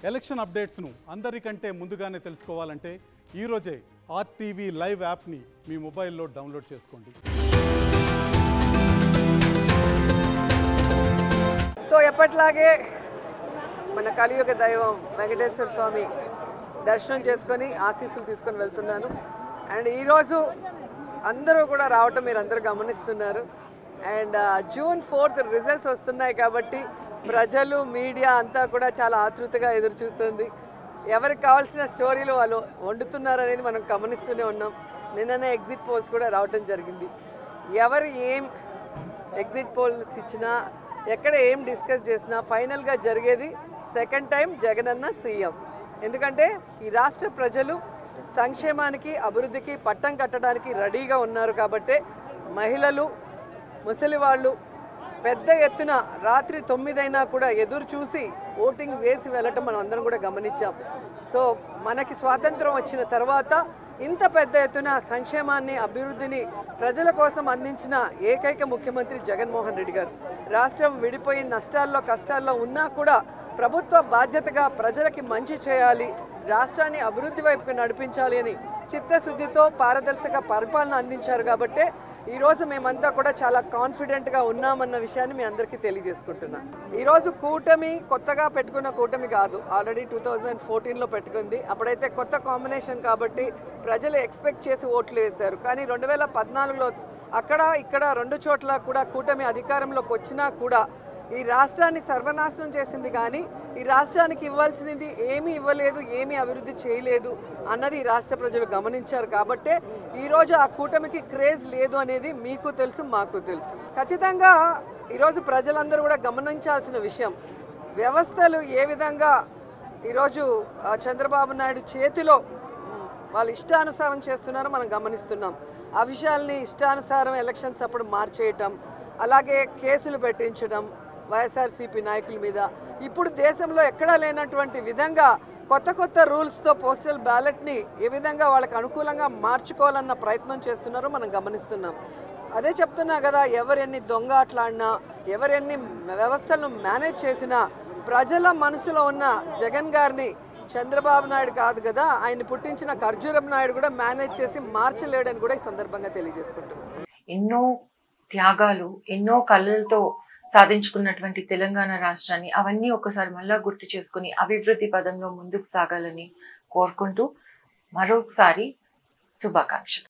Election అప్డేట్స్ను అందరికంటే ముందుగానే తెలుసుకోవాలంటే ఈరోజే ఆర్టీవీ లైవ్ యాప్ని మీ మొబైల్లో డౌన్లోడ్ చేసుకోండి. సో ఎప్పట్లాగే మన కలియుగ దైవం వెంకటేశ్వర స్వామి దర్శనం చేసుకొని ఆశీస్సులు తీసుకొని వెళ్తున్నాను. అండ్ ఈరోజు అందరూ కూడా రావటం మీరు అందరూ గమనిస్తున్నారు. అండ్ June 4th రిజల్ట్స్ వస్తున్నాయి కాబట్టి ప్రజలు మీడియా అంతా కూడా చాలా ఆతృతగా ఎదురు చూస్తుంది. ఎవరికి కావాల్సిన స్టోరీలు వాళ్ళు వండుతున్నారు అనేది మనం గమనిస్తూనే ఉన్నాం. నిన్ననే ఎగ్జిట్ పోల్స్ కూడా రావటం జరిగింది. ఎవరు ఏం ఎగ్జిట్ పోల్స్ ఇచ్చినా ఎక్కడ ఏం డిస్కస్ చేసినా ఫైనల్గా జరిగేది సెకండ్ టైం జగనన్న సీఎం. ఎందుకంటే ఈ రాష్ట్ర ప్రజలు సంక్షేమానికి అభివృద్ధికి పట్టం కట్టడానికి రెడీగా ఉన్నారు కాబట్టే మహిళలు ముసలి వాళ్ళు పెద్ద ఎత్తున రాత్రి 9 అయినా కూడా ఎదురు చూసి ఓటింగ్ వేసి వెళ్ళటం మనం అందరం కూడా గమనించాం. సో మనకి స్వాతంత్రం వచ్చిన తర్వాత ఇంత పెద్ద ఎత్తున సంక్షేమాన్ని అభివృద్ధిని ప్రజల కోసం అందించిన ఏకైక ముఖ్యమంత్రి జగన్మోహన్ రెడ్డి గారు. రాష్ట్రం విడిపోయి నష్టాల్లో కష్టాల్లో ఉన్నా కూడా ప్రభుత్వ బాధ్యతగా ప్రజలకి మంచి చేయాలి, రాష్ట్రాన్ని అభివృద్ధి వైపుకు నడిపించాలి అని చిత్తశుద్ధితో పారదర్శక పరిపాలన అందించారు కాబట్టే ఈరోజు మేమంతా కూడా చాలా కాన్ఫిడెంట్గా ఉన్నామన్న విషయాన్ని మీ అందరికీ తెలియజేసుకుంటున్నాం. ఈరోజు కూటమి కొత్తగా పెట్టుకున్న కూటమి కాదు, ఆల్రెడీ 2014లో పెట్టుకుంది. అప్పుడైతే కొత్త కాంబినేషన్ కాబట్టి ప్రజలు ఎక్స్పెక్ట్ చేసి ఓట్లు వేశారు. కానీ 2014లో అక్కడ ఇక్కడ 2 చోట్ల కూడా కూటమి అధికారంలోకి వచ్చినా కూడా ఈ రాష్ట్రాన్ని సర్వనాశనం చేసింది. కానీ ఈ రాష్ట్రానికి ఇవ్వాల్సినది ఏమీ ఇవ్వలేదు, ఏమీ అభివృద్ధి చేయలేదు అన్నది ఈ రాష్ట్ర ప్రజలు గమనించారు. కాబట్టే ఈరోజు ఆ కూటమికి క్రేజ్ లేదు అనేది మీకు తెలుసు, మాకు తెలుసు. ఖచ్చితంగా ఈరోజు ప్రజలందరూ కూడా గమనించాల్సిన విషయం, వ్యవస్థలు ఏ విధంగా ఈరోజు చంద్రబాబు నాయుడు చేతిలో వాళ్ళు ఇష్టానుసారం చేస్తున్నారో మనం గమనిస్తున్నాం. ఆ విషయాల్ని ఇష్టానుసారం ఎలక్షన్స్ అప్పుడు మార్చేయటం, అలాగే కేసులు పెట్టించడం వైఎస్ఆర్సీపీ నాయకుల మీద. ఇప్పుడు దేశంలో ఎక్కడా లేనటువంటి విధంగా కొత్త కొత్త రూల్స్తో పోస్టల్ బ్యాలెట్ని ఏ విధంగా వాళ్ళకి అనుకూలంగా మార్చుకోవాలన్న ప్రయత్నం చేస్తున్నారో మనం గమనిస్తున్నాం. అదే చెప్తున్నా కదా, ఎవరెన్ని దొంగ ఆటలాడినా ఎవరెన్ని వ్యవస్థలను మేనేజ్ చేసినా ప్రజల మనసులో ఉన్న జగన్ గారిని చంద్రబాబు నాయుడు కాదు కదా, ఆయన పుట్టించిన ఖర్జూరపు నాయుడు కూడా మేనేజ్ చేసి మార్చలేడని కూడా ఈ సందర్భంగా తెలియజేసుకుంటున్నాం. ఎన్నో త్యాగాలు, ఎన్నో కళ్ళతో సాధించుకున్నటువంటి తెలంగాణ రాష్ట్రాన్ని అవన్నీ ఒకసారి మళ్ళా గుర్తు చేసుకుని అభివృద్ధి పదంలో ముందుకు సాగాలని కోరుకుంటూ మరొకసారి శుభాకాంక్షలు.